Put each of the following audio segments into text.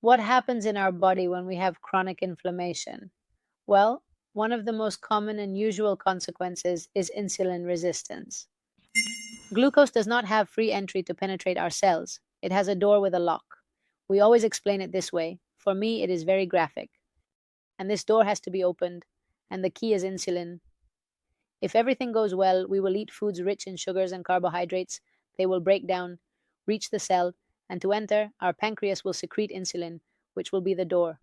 What happens in our body when we have chronic inflammation? Well, one of the most common and usual consequences is insulin resistance. Glucose does not have free entry to penetrate our cells. It has a door with a lock. We always explain it this way. For me, it is very graphic. And this door has to be opened, and the key is insulin. If everything goes well, we will eat foods rich in sugars and carbohydrates. They will break down, reach the cell, and to enter, our pancreas will secrete insulin, which will be the door.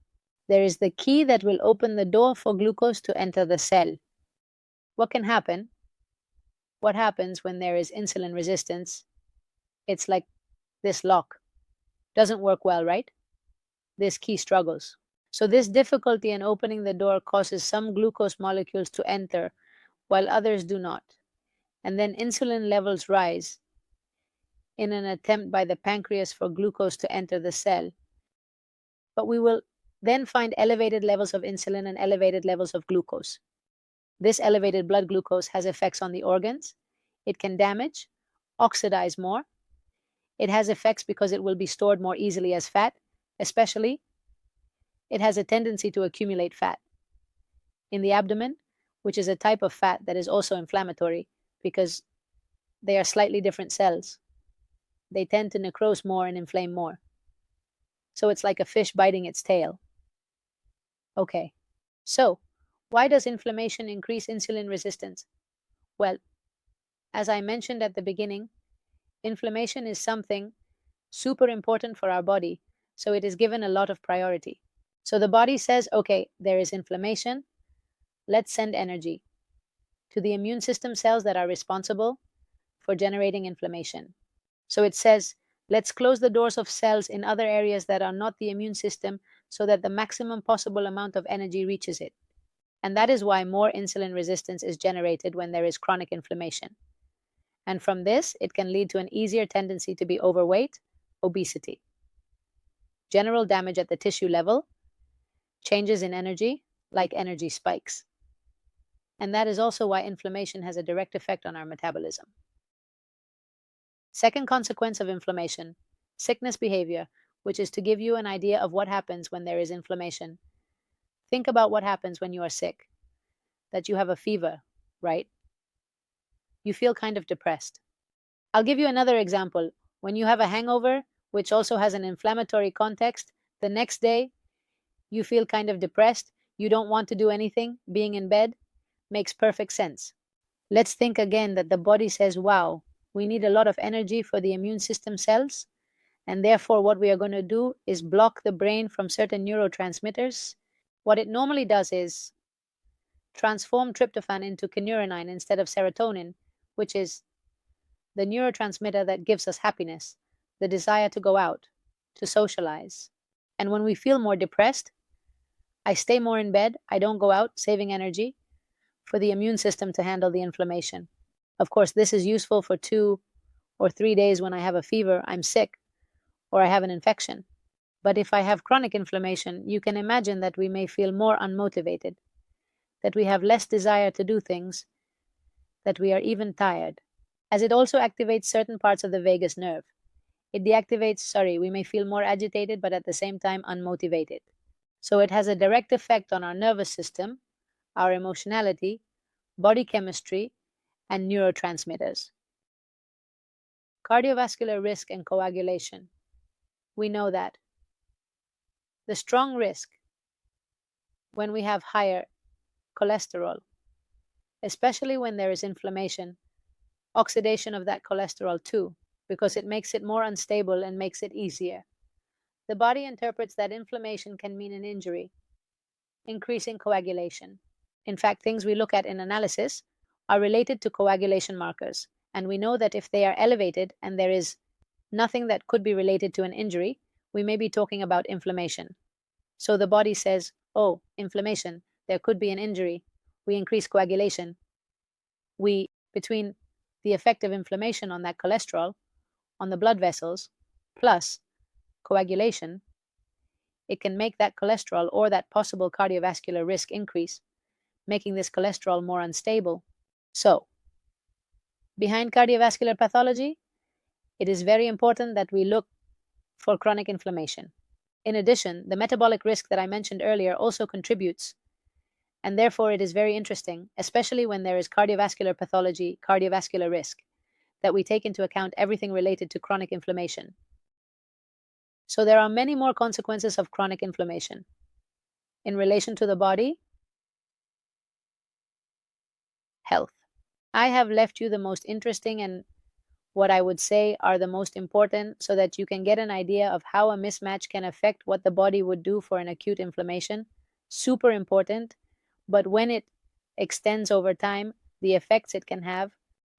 There is the key that will open the door for glucose to enter the cell. What can happen? What happens when there is insulin resistance? It's like this lock. Doesn't work well, right? This key struggles. So, this difficulty in opening the door causes some glucose molecules to enter while others do not. And then insulin levels rise in an attempt by the pancreas for glucose to enter the cell. But we will then find elevated levels of insulin and elevated levels of glucose. This elevated blood glucose has effects on the organs. It can damage, oxidize more. It has effects because it will be stored more easily as fat, especially it has a tendency to accumulate fat in the abdomen, which is a type of fat that is also inflammatory because they are slightly different cells. They tend to necrose more and inflame more. So it's like a fish biting its tail. Okay, so why does inflammation increase insulin resistance? Well, as I mentioned at the beginning, inflammation is something super important for our body, so it is given a lot of priority. So the body says, okay, there is inflammation, let's send energy to the immune system cells that are responsible for generating inflammation. So it says, let's close the doors of cells in other areas that are not the immune system so that the maximum possible amount of energy reaches it. And that is why more insulin resistance is generated when there is chronic inflammation. And from this, it can lead to an easier tendency to be overweight, obesity, general damage at the tissue level, changes in energy, like energy spikes. And that is also why inflammation has a direct effect on our metabolism. Second consequence of inflammation, sickness behavior, which is to give you an idea of what happens when there is inflammation. Think about what happens when you are sick, that you have a fever, right? You feel kind of depressed. I'll give you another example. When you have a hangover, which also has an inflammatory context, the next day you feel kind of depressed, you don't want to do anything, being in bed makes perfect sense. Let's think again that the body says, wow, we need a lot of energy for the immune system cells, and therefore what we are going to do is block the brain from certain neurotransmitters. What it normally does is transform tryptophan into kynurenine instead of serotonin, which is the neurotransmitter that gives us happiness, the desire to go out, to socialize. And when we feel more depressed, I stay more in bed, I don't go out, saving energy for the immune system to handle the inflammation. Of course, this is useful for 2 or 3 days when I have a fever, I'm sick, or I have an infection. But if I have chronic inflammation, you can imagine that we may feel more unmotivated, that we have less desire to do things, that we are even tired, as it also activates certain parts of the vagus nerve. It deactivates, we may feel more agitated, but at the same time unmotivated. So it has a direct effect on our nervous system, our emotionality, body chemistry, and neurotransmitters. Cardiovascular risk and coagulation. We know that. The strong risk when we have higher cholesterol, especially when there is inflammation, oxidation of that cholesterol too, because it makes it more unstable and makes it easier. The body interprets that inflammation can mean an injury, increasing coagulation. In fact, things we look at in analysis are related to coagulation markers, and we know that if they are elevated and there is nothing that could be related to an injury, we may be talking about inflammation. So the body says, oh, inflammation, there could be an injury. We increase coagulation. Between the effect of inflammation on that cholesterol, on the blood vessels, plus coagulation, it can make that cholesterol or that possible cardiovascular risk increase, making this cholesterol more unstable. So, behind cardiovascular pathology, it is very important that we look for chronic inflammation. In addition, the metabolic risk that I mentioned earlier also contributes, and therefore it is very interesting, especially when there is cardiovascular pathology, cardiovascular risk, that we take into account everything related to chronic inflammation. So there are many more consequences of chronic inflammation. In relation to the body, health. I have left you the most interesting and what I would say are the most important so that you can get an idea of how a mismatch can affect what the body would do for an acute inflammation. Super important, but when it extends over time, the effects it can have.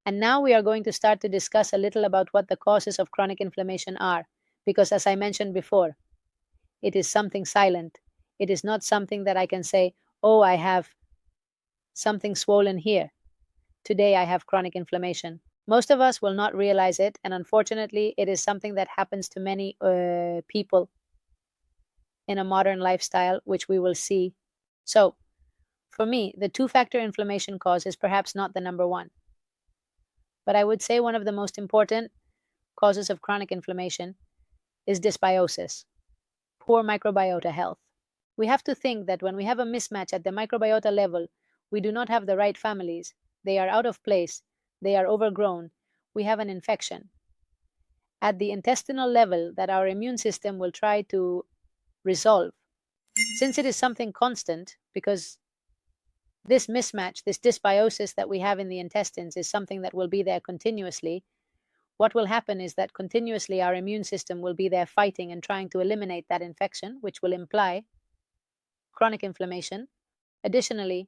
And now we are going to start to discuss a little about what the causes of chronic inflammation are, because as I mentioned before, it is something silent. It is not something that I can say, oh, I have something swollen here. Today I have chronic inflammation. Most of us will not realize it, and unfortunately, it is something that happens to many people in a modern lifestyle, which we will see. So, for me, the two-factor inflammation cause is perhaps not the number one, but I would say one of the most important causes of chronic inflammation is dysbiosis, poor microbiota health. We have to think that when we have a mismatch at the microbiota level, we do not have the right families, they are out of place, they are overgrown, we have an infection. At the intestinal level, that our immune system will try to resolve. Since it is something constant, because this mismatch, this dysbiosis that we have in the intestines is something that will be there continuously, what will happen is that continuously our immune system will be there fighting and trying to eliminate that infection, which will imply chronic inflammation. Additionally,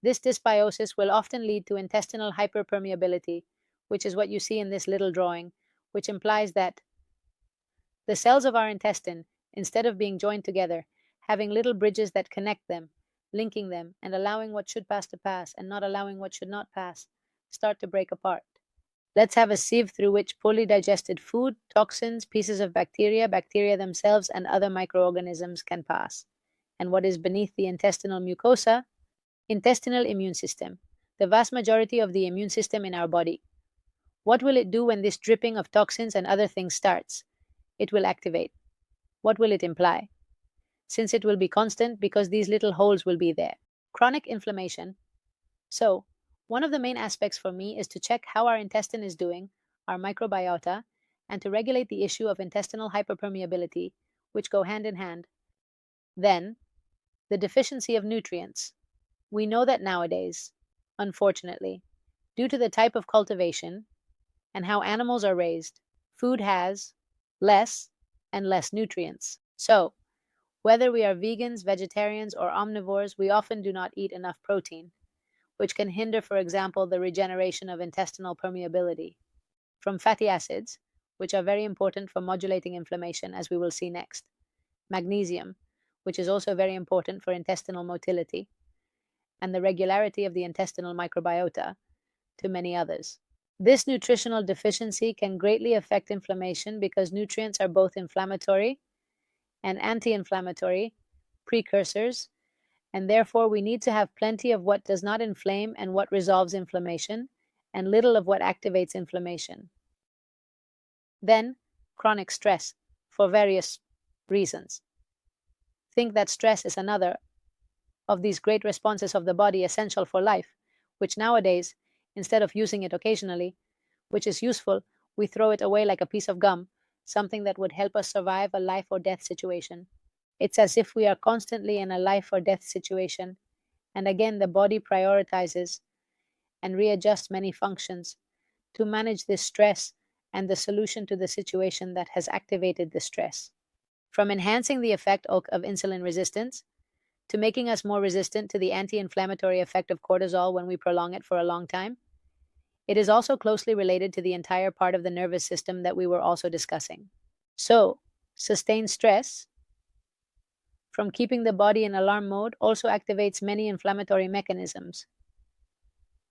this dysbiosis will often lead to intestinal hyperpermeability, which is what you see in this little drawing, which implies that the cells of our intestine, instead of being joined together, having little bridges that connect them, linking them, and allowing what should pass to pass and not allowing what should not pass, start to break apart. Let's have a sieve through which poorly digested food, toxins, pieces of bacteria, bacteria themselves, and other microorganisms can pass. And what is beneath the intestinal mucosa? Intestinal immune system, the vast majority of the immune system in our body. What will it do when this dripping of toxins and other things starts? It will activate. What will it imply? Since it will be constant, because these little holes will be there. Chronic inflammation. So, one of the main aspects for me is to check how our intestine is doing, our microbiota, and to regulate the issue of intestinal hyperpermeability, which go hand in hand. Then, the deficiency of nutrients. We know that nowadays, unfortunately, due to the type of cultivation and how animals are raised, food has less and less nutrients. So, whether we are vegans, vegetarians, or omnivores, we often do not eat enough protein, which can hinder, for example, the regeneration of intestinal permeability. From fatty acids, which are very important for modulating inflammation, as we will see next. Magnesium, which is also very important for intestinal motility, and the regularity of the intestinal microbiota, to many others. This nutritional deficiency can greatly affect inflammation because nutrients are both inflammatory and anti-inflammatory precursors, and therefore we need to have plenty of what does not inflame and what resolves inflammation, and little of what activates inflammation. Then, chronic stress, for various reasons. Think that stress is another of these great responses of the body essential for life, which nowadays, instead of using it occasionally, which is useful, we throw it away like a piece of gum, something that would help us survive a life or death situation. It's as if we are constantly in a life or death situation, and again the body prioritizes and readjusts many functions to manage this stress and the solution to the situation that has activated the stress. From enhancing the effect of insulin resistance, to making us more resistant to the anti-inflammatory effect of cortisol when we prolong it for a long time. It is also closely related to the entire part of the nervous system that we were also discussing. So, sustained stress, from keeping the body in alarm mode, also activates many inflammatory mechanisms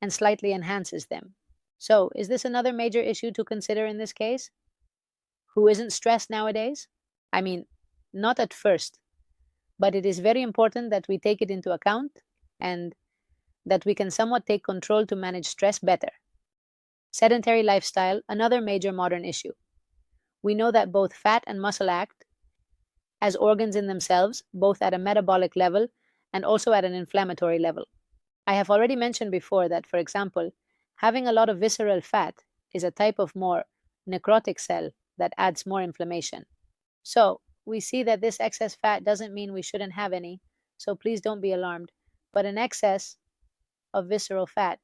and slightly enhances them. So, is this another major issue to consider in this case? Who isn't stressed nowadays? I mean, not at first. But it is very important that we take it into account and that we can somewhat take control to manage stress better. Sedentary lifestyle, another major modern issue. We know that both fat and muscle act as organs in themselves, both at a metabolic level and also at an inflammatory level. I have already mentioned before that, for example, having a lot of visceral fat is a type of more necrotic cell that adds more inflammation. So, we see that this excess fat doesn't mean we shouldn't have any, so please don't be alarmed. But an excess of visceral fat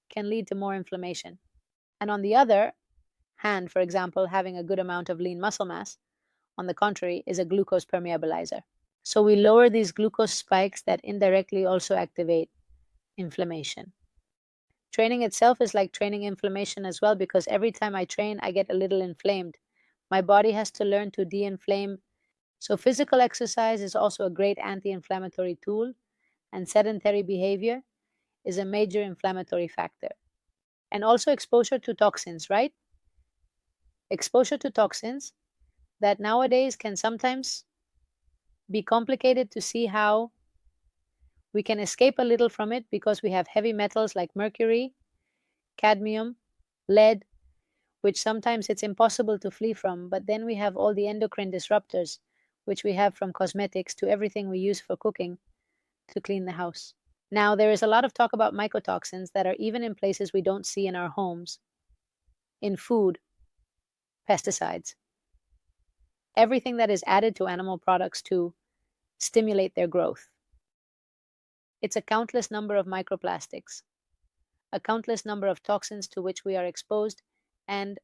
can lead to more inflammation. And on the other hand, for example, having a good amount of lean muscle mass, on the contrary, is a glucose permeabilizer. So we lower these glucose spikes that indirectly also activate inflammation. Training itself is like training inflammation as well, because every time I train, I get a little inflamed. My body has to learn to de-inflame. So physical exercise is also a great anti-inflammatory tool, and sedentary behavior is a major inflammatory factor. And also exposure to toxins, right? Exposure to toxins that nowadays can sometimes be complicated to see how we can escape a little from it, because we have heavy metals like mercury, cadmium, lead, which sometimes it's impossible to flee from. But then we have all the endocrine disruptors, which we have from cosmetics to everything we use for cooking to clean the house. Now, there is a lot of talk about mycotoxins that are even in places we don't see in our homes, in food, pesticides, everything that is added to animal products to stimulate their growth. It's a countless number of microplastics, a countless number of toxins to which we are exposed, and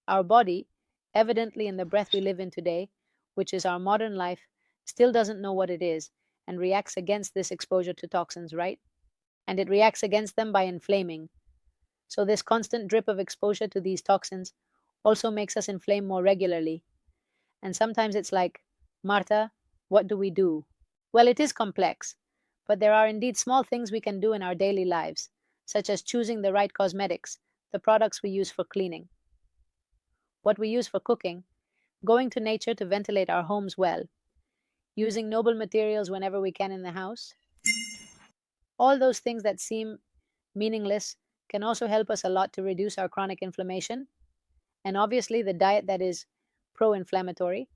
our body, evidently in the breath we live in today, which is our modern life, still doesn't know what it is and reacts against this exposure to toxins, right? And it reacts against them by inflaming. So this constant drip of exposure to these toxins also makes us inflame more regularly. And sometimes it's like, Marta, what do we do? Well, it is complex, but there are indeed small things we can do in our daily lives, such as choosing the right cosmetics, the products we use for cleaning, what we use for cooking, going to nature to ventilate our homes well, using noble materials whenever we can in the house. All those things that seem meaningless can also help us a lot to reduce our chronic inflammation. And obviously, the diet that is pro inflammatory